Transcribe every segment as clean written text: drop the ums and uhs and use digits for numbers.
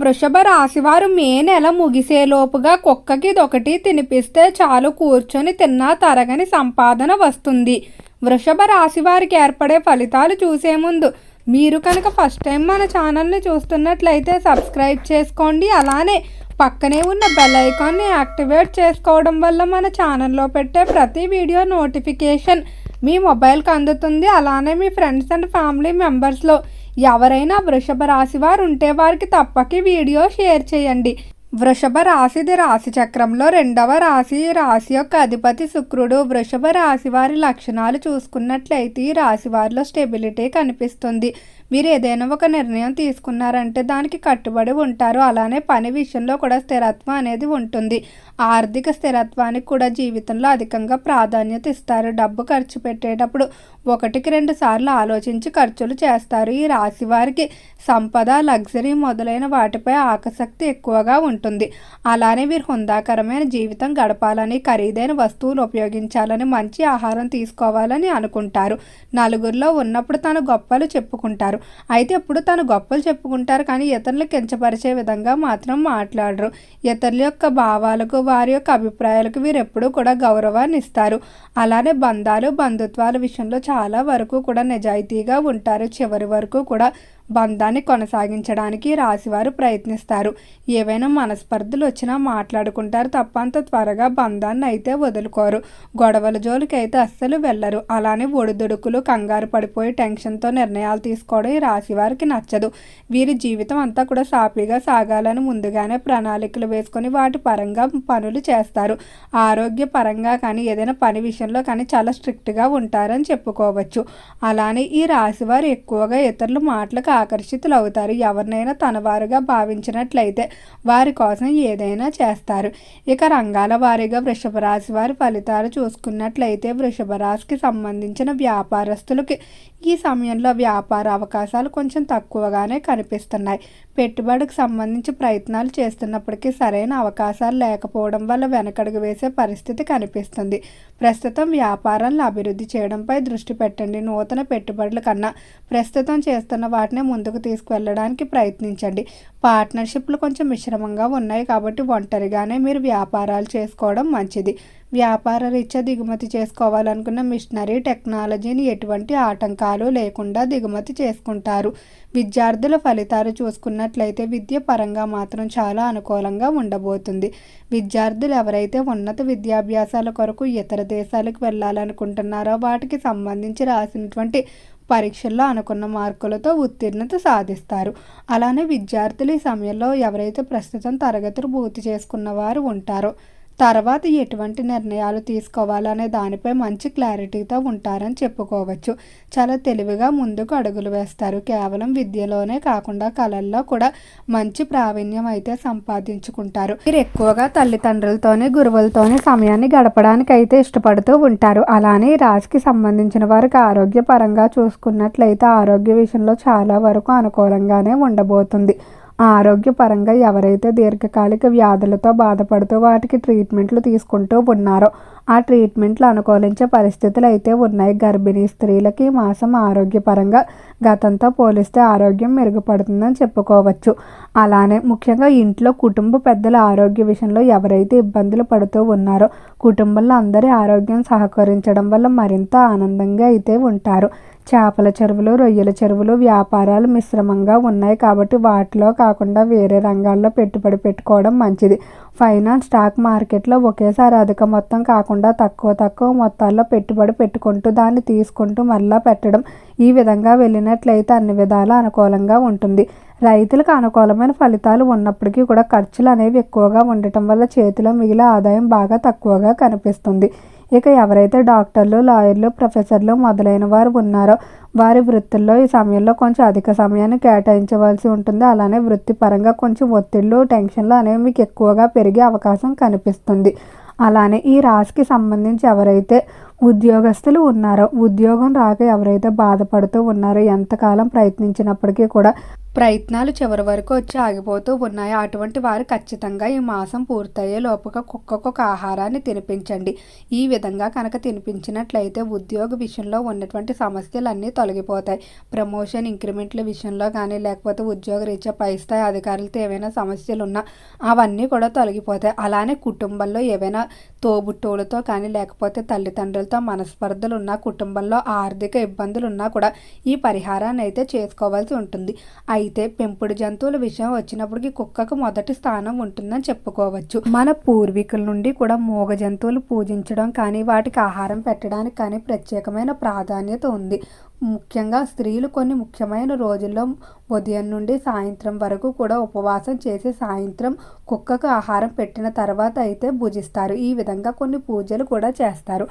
వృషభ రాశివారు మే నెల ముగిసేలోపుగా కుక్కకి ఇదొకటి తినిపిస్తే చాలు, కూర్చొని తిన్నా తరగని సంపాదన వస్తుంది. వృషభ రాశి వారికి ఏర్పడే ఫలితాలు చూసే ముందు మీరు కనుక ఫస్ట్ టైం మన ఛానల్ని చూస్తున్నట్లయితే సబ్స్క్రైబ్ చేసుకోండి. అలానే పక్కనే ఉన్న బెల్ ఐకాన్ని యాక్టివేట్ చేసుకోవడం వల్ల మన ఛానల్లో పెట్టే ప్రతి వీడియో నోటిఫికేషన్ మీ మొబైల్కి అందుతుంది. అలానే మీ ఫ్రెండ్స్ అండ్ ఫ్యామిలీ మెంబర్స్లో ఎవరైనా వృషభ రాశి వారు ఉంటే వారికి తప్పక వీడియో షేర్ చేయండి. వృషభ రాశిది రాశి చక్రంలో రెండవ రాశి. రాశి యొక్క అధిపతి శుక్రుడు. వృషభ రాశి వారి లక్షణాలు చూసుకున్నట్లయితే ఈ రాశి వారిలో స్టెబిలిటీ కనిపిస్తుంది. మీరు ఏదైనా ఒక నిర్ణయం తీసుకున్నారంటే దానికి కట్టుబడి ఉంటారు. అలానే పని విషయంలో కూడా స్థిరత్వం అనేది ఉంటుంది. ఆర్థిక స్థిరత్వానికి కూడా జీవితంలో అధికంగా ప్రాధాన్యత ఇస్తారు. డబ్బు ఖర్చు పెట్టేటప్పుడు 1-2 సార్లు ఆలోచించి ఖర్చులు చేస్తారు. ఈ రాశి వారికి సంపద, లగ్జరీ మొదలైన వాటిపై ఆసక్తి ఎక్కువగా ఉంటుంది. అలానే వీరు హుందాకరమైన జీవితం గడపాలని, ఖరీదైన వస్తువులు ఉపయోగించాలని, మంచి ఆహారం తీసుకోవాలని అనుకుంటారు. నలుగురిలో ఉన్నప్పుడు తన గొప్పలు చెప్పుకుంటారు. అయితే ఎప్పుడు తను గొప్పలు చెప్పుకుంటారు కానీ ఇతరులు కించపరిచే విధంగా మాత్రం మాట్లాడరు. ఇతరుల యొక్క భావాలకు, వారి యొక్క అభిప్రాయాలకు వీరు ఎప్పుడూ కూడా గౌరవాన్ని ఇస్తారు. అలానే బంధాలు, బంధుత్వాల విషయంలో చాలా వరకు కూడా నిజాయితీగా ఉంటారు. చివరి వరకు కూడా బంధాన్ని కొనసాగించడానికి రాశివారు ప్రయత్నిస్తారు. ఏవైనా మనస్పర్ధలు వచ్చినా మాట్లాడుకుంటారు తప్ప అంత త్వరగా బంధాన్ని అయితే వదులుకోరు. గొడవల జోలికి అయితే అస్సలు వెళ్ళరు. అలానే ఒడిదుడుకులు, కంగారు పడిపోయి టెన్షన్తో నిర్ణయాలు తీసుకోవడం ఈ రాశివారికి నచ్చదు. వీరి జీవితం అంతా కూడా సాఫీగా సాగాలని ముందుగానే ప్రణాళికలు వేసుకొని వాటి పరంగా పనులు చేస్తారు. ఆరోగ్య పరంగా కానీ ఏదైనా పని విషయంలో కానీ చాలా స్ట్రిక్ట్గా ఉంటారని చెప్పుకోవచ్చు. అలానే ఈ రాశివారు ఎక్కువగా ఇతరుల మాటలకు ఆకర్షితులు అవుతారు. ఎవరినైనా తనవారుగా భావించినట్లయితే వారి కోసం ఏదైనా చేస్తారు. ఇక రంగాల వారీగా వృషభ రాశి వారి ఫలితాలు చూసుకున్నట్లయితే వృషభ రాశికి సంబంధించిన వ్యాపారస్తులకి ఈ సమయంలో వ్యాపార అవకాశాలు కొంచెం తక్కువగానే కనిపిస్తున్నాయి. పెట్టుబడికి సంబంధించి ప్రయత్నాలు చేస్తున్నప్పటికీ సరైన అవకాశాలు లేకపోవడం వల్ల వెనకడుగు వేసే పరిస్థితి కనిపిస్తుంది. ప్రస్తుతం వ్యాపారాలను అభివృద్ధి చేయడంపై దృష్టి పెట్టండి. నూతన పెట్టుబడుల కన్నా ప్రస్తుతం చేస్తున్న వాటిని ముందుకు తీసుకువెళ్ళడానికి ప్రయత్నించండి. పార్ట్నర్షిప్లు కొంచెం మిశ్రమంగా ఉన్నాయి కాబట్టి ఒంటరిగానే మీరు వ్యాపారాలు చేసుకోవడం మంచిది. వ్యాపార రీత్యా దిగుమతి చేసుకోవాలనుకున్న మిషనరీ టెక్నాలజీని ఎటువంటి ఆటంకాలు లేకుండా దిగుమతి చేసుకుంటారు. విద్యార్థుల ఫలితాలు చూసుకున్నట్లయితే విద్య పరంగా మాత్రం చాలా అనుకూలంగా ఉండబోతుంది. విద్యార్థులు ఎవరైతే ఉన్నత విద్యాభ్యాసాల కొరకు ఇతర దేశాలకు వెళ్ళాలనుకుంటున్నారో వాటికి సంబంధించి రాసినటువంటి పరీక్షల్లో అనుకున్న మార్కులతో ఉత్తీర్ణత సాధిస్తారు. అలానే విద్యార్థులు ఈ సమయంలో ఎవరైతే ప్రస్తుతం తరగతులు పూర్తి చేసుకున్న వారు ఉంటారో తర్వాత ఎటువంటి నిర్ణయాలు తీసుకోవాలనే దానిపై మంచి క్లారిటీతో ఉంటారని చెప్పుకోవచ్చు. చాలా తెలివిగా ముందుకు అడుగులు వేస్తారు. కేవలం విద్యలోనే కాకుండా కళల్లో కూడా మంచి ప్రావీణ్యం అయితే సంపాదించుకుంటారు. మీరు ఎక్కువగా తల్లిదండ్రులతోనే, గురువులతోనే సమయాన్ని గడపడానికి అయితే ఇష్టపడుతూ ఉంటారు. అలానే రాశికి సంబంధించిన వారికి ఆరోగ్యపరంగా చూసుకున్నట్లయితే ఆరోగ్య విషయంలో చాలా వరకు అనుకూలంగానే ఉండబోతుంది. ఆరోగ్యపరంగా ఎవరైతే దీర్ఘకాలిక వ్యాధులతో బాధపడుతూ వాటికి ట్రీట్మెంట్లు తీసుకుంటూ ఉన్నారో ఆ ట్రీట్మెంట్లు అనుకూలించే పరిస్థితులు అయితే ఉన్నాయి. గర్భిణీ స్త్రీలకి ఈ మాసం ఆరోగ్యపరంగా గతంతో పోలిస్తే ఆరోగ్యం మెరుగుపడుతుందని చెప్పుకోవచ్చు. అలానే ముఖ్యంగా ఇంట్లో కుటుంబ పెద్దల ఆరోగ్య విషయంలో ఎవరైతే ఇబ్బందులు పడుతూ ఉన్నారో కుటుంబంలో అందరి ఆరోగ్యం సహకరించడం వల్ల మరింత ఆనందంగా అయితే ఉంటారు. చేపల చెరువులు, రొయ్యల చెరువులు వ్యాపారాలు మిశ్రమంగా ఉన్నాయి కాబట్టి వాటిలో కాకుండా వేరే రంగాల్లో పెట్టుబడి పెట్టుకోవడం మంచిది. ఫైనాన్స్, స్టాక్ మార్కెట్లో ఒకేసారి అధిక మొత్తం కాకుండా తక్కువ మొత్తాల్లో పెట్టుబడి పెట్టుకుంటూ దాన్ని తీసుకుంటూ మళ్ళా పెట్టడం, ఈ విధంగా వెళ్ళినట్లయితే అన్ని విధాలా అనుకూలంగా ఉంటుంది. రైతులకు అనుకూలమైన ఫలితాలు ఉన్నప్పటికీ కూడా ఖర్చులు అనేవి ఎక్కువగా ఉండటం వల్ల చేతిలో మిగిలే ఆదాయం బాగా తక్కువగా కనిపిస్తుంది. ఇక ఎవరైతే డాక్టర్లు, లాయర్లు, ప్రొఫెసర్లు మొదలైన వారు ఉన్నారో వారి వృత్తుల్లో ఈ సమయంలో కొంచెం అధిక సమయాన్ని కేటాయించవలసి ఉంటుంది. అలానే వృత్తిపరంగా కొంచెం ఒత్తిళ్ళు, టెన్షన్లు అనేవి మీకు ఎక్కువగా పెరిగే అవకాశం కనిపిస్తుంది. అలానే ఈ రాశికి సంబంధించి ఎవరైతే ఉద్యోగస్తులు ఉన్నారో, ఉద్యోగం రాక ఎవరైతే బాధపడుతూ ఉన్నారో, ఎంతకాలం ప్రయత్నించినప్పటికీ కూడా ప్రయత్నాలు చివరి వరకు వచ్చి ఆగిపోతూ ఉన్నాయో అటువంటి వారు ఖచ్చితంగా ఈ మాసం పూర్తయ్యే లోపుగా కుక్కకు ఒక ఆహారాన్ని తినిపించండి. ఈ విధంగా కనుక తినిపించినట్లయితే ఉద్యోగ విషయంలో ఉన్నటువంటి సమస్యలన్నీ తొలగిపోతాయి. ప్రమోషన్ ఇంక్రిమెంట్ల విషయంలో కానీ, లేకపోతే ఉద్యోగ రీత్యా పై స్థాయి అధికారులతో ఏవైనా సమస్యలు ఉన్నా అవన్నీ కూడా తొలగిపోతాయి. అలానే కుటుంబంలో ఏవైనా తోబుట్టువులతో కానీ, లేకపోతే తల్లిదండ్రులతో మనస్పర్ధలు ఉన్నా, కుటుంబంలో ఆర్థిక ఇబ్బందులు ఉన్నా కూడా ఈ పరిహారాన్ని అయితే చేసుకోవాల్సి ఉంటుంది. అయితే పెంపుడు జంతువుల విషయం వచ్చినప్పటికీ కుక్కకు మొదటి స్థానం ఉంటుందని చెప్పుకోవచ్చు. మన పూర్వీకుల నుండి కూడా మూగ జంతువులు పూజించడం కానీ, వాటికి ఆహారం పెట్టడానికి కానీ ప్రత్యేకమైన ప్రాధాన్యత ఉంది. ముఖ్యంగా స్త్రీలు కొన్ని ముఖ్యమైన రోజుల్లో ఉదయం నుండి సాయంత్రం వరకు కూడా ఉపవాసం చేసి సాయంత్రం కుక్కకు ఆహారం పెట్టిన తర్వాత అయితే భుజిస్తారు. ఈ విధంగా కొన్ని పూజలు కూడా చేస్తారు.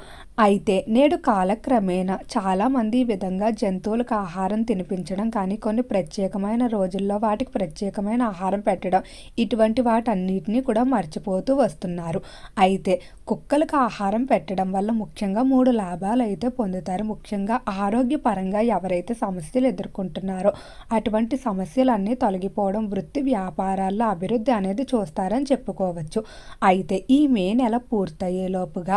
అయితే నేడు కాలక్రమేణా చాలామంది ఈ విధంగా జంతువులకు ఆహారం తినిపించడం కానీ, కొన్ని ప్రత్యేకమైన రోజుల్లో వాటికి ప్రత్యేకమైన ఆహారం పెట్టడం, ఇటువంటి వాటన్నిటినీ కూడా మర్చిపోతూ వస్తున్నారు. అయితే కుక్కలకు ఆహారం పెట్టడం వల్ల ముఖ్యంగా 3 లాభాలు అయితే పొందుతారు. ముఖ్యంగా ఆరోగ్యపరంగా ఎవరైతే సమస్యలు ఎదుర్కొంటున్నారో అటువంటి సమస్యలన్నీ తొలగిపోవడం, వృత్తి వ్యాపారాల్లో అభివృద్ధి అనేది చూస్తారని చెప్పుకోవచ్చు. అయితే ఈ మే నెల పూర్తయ్యేలోపుగా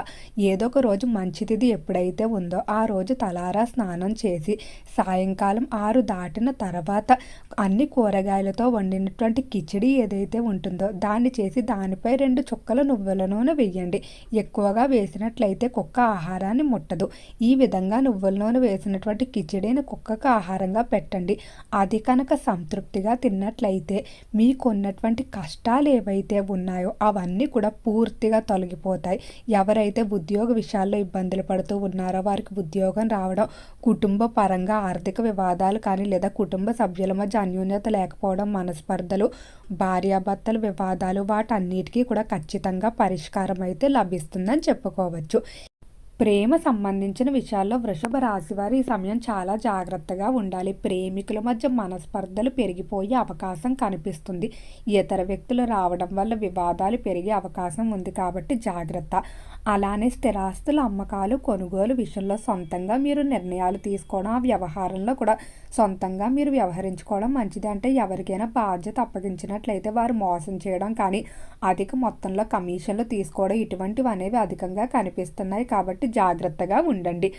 ఏదో ఒక రోజు మంచి తిథి ఎప్పుడైతే ఉందో ఆ రోజు తలారా స్నానం చేసి సాయంకాలం 6 దాటిన తర్వాత అన్ని కూరగాయలతో వండినటువంటి కిచిడి ఏదైతే ఉంటుందో దాన్ని చేసి దానిపై 2 చుక్కల నువ్వుల నూనె వేయండి. ఎక్కువగా వేసినట్లయితే కుక్క ఆహారాన్ని ముట్టదు. ఈ విధంగా నువ్వుల నూనె వేసినటువంటి కిచిడిని కుక్కకు ఆహారంగా పెట్టండి. అది కనుక సంతృప్తిగా తిన్నట్లయితే మీకున్నటువంటి కష్టాలు ఏవైతే ఉన్నాయో అవన్నీ కూడా పూర్తిగా తొలగిపోతాయి. ఎవరైతే ఉద్యోగ విషయాల్లో ఇబ్బందులు పడుతూ ఉన్నారో వారికి ఉద్యోగం రావడం, కుటుంబ పరంగా ఆర్థిక వివాదాలు కానీ, లేదా కుటుంబ సభ్యుల మధ్య అన్యోన్యత లేకపోవడం, మనస్పర్ధలు, భార్యాభర్తల వివాదాలు, వాటన్నిటికీ కూడా ఖచ్చితంగా పరిష్కారం అయితే లభిస్తుందని చెప్పుకోవచ్చు. ప్రేమ సంబంధించిన విషయాల్లో వృషభ రాశి వారు ఈ సమయం చాలా జాగ్రత్తగా ఉండాలి. ప్రేమికుల మధ్య మనస్పర్ధలు పెరిగిపోయే అవకాశం కనిపిస్తుంది. ఇతర వ్యక్తులు రావడం వల్ల వివాదాలు పెరిగే అవకాశం ఉంది కాబట్టి జాగ్రత్త. అలానే స్థిరాస్తుల అమ్మకాలు, కొనుగోలు విషయంలో సొంతంగా మీరు నిర్ణయాలు తీసుకోవడం, ఆ వ్యవహారంలో కూడా సొంతంగా మీరు వ్యవహరించుకోవడం మంచిది. అంటే ఎవరికైనా బాధ్యత అప్పగించినట్లయితే వారు మోసం చేయడం కానీ, అధిక మొత్తంలో కమిషన్లు తీసుకోవడం ఇటువంటివి అనేవి అధికంగా కనిపిస్తున్నాయి కాబట్టి జాగ్రత్తగా ఉండండి.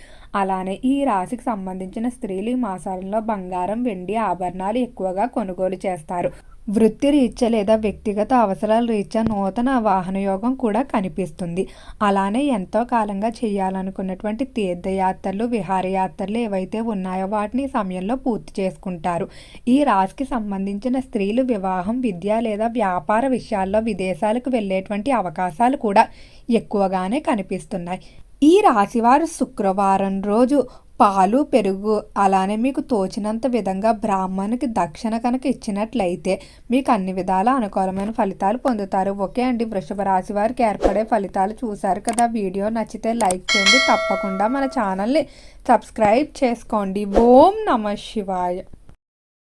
అలానే ఈ రాశికి సంబంధించిన స్త్రీలు ఈ మాసాలలో బంగారం, వెండి ఆభరణాలు ఎక్కువగా కొనుగోలు చేస్తారు. వృత్తి రీత్యా లేదా వ్యక్తిగత అవసరాల రీత్యా నూతన వాహన యోగం కూడా కనిపిస్తుంది. అలానే ఎంతో కాలంగా చేయాలనుకున్నటువంటి తీర్థయాత్రలు, విహారయాత్రలు ఏవైతే ఉన్నాయో వాటిని సమయంలో పూర్తి చేసుకుంటారు. ఈ రాశికి సంబంధించిన స్త్రీలు వివాహం, విద్య లేదా వ్యాపార విషయాల్లో విదేశాలకు వెళ్ళేటువంటి అవకాశాలు కూడా ఎక్కువగానే కనిపిస్తున్నాయి. ఈ రాశివారు శుక్రవారం రోజు పాలు, పెరుగు అలానే మీకు తోచినంత విధంగా బ్రాహ్మణునికి దక్షిణ కనుక ఇచ్చినట్లయితే మీకు అన్ని విధాల అనుకూలమైన ఫలితాలు పొందుతారు. ఓకే అండి, వృషభ రాశి వారికి ఏర్పడే ఫలితాలు చూశారు కదా. వీడియో నచ్చితే లైక్ చేయండి. తప్పకుండా మన ఛానల్ని సబ్స్క్రైబ్ చేసుకోండి. ఓం నమః శివాయ.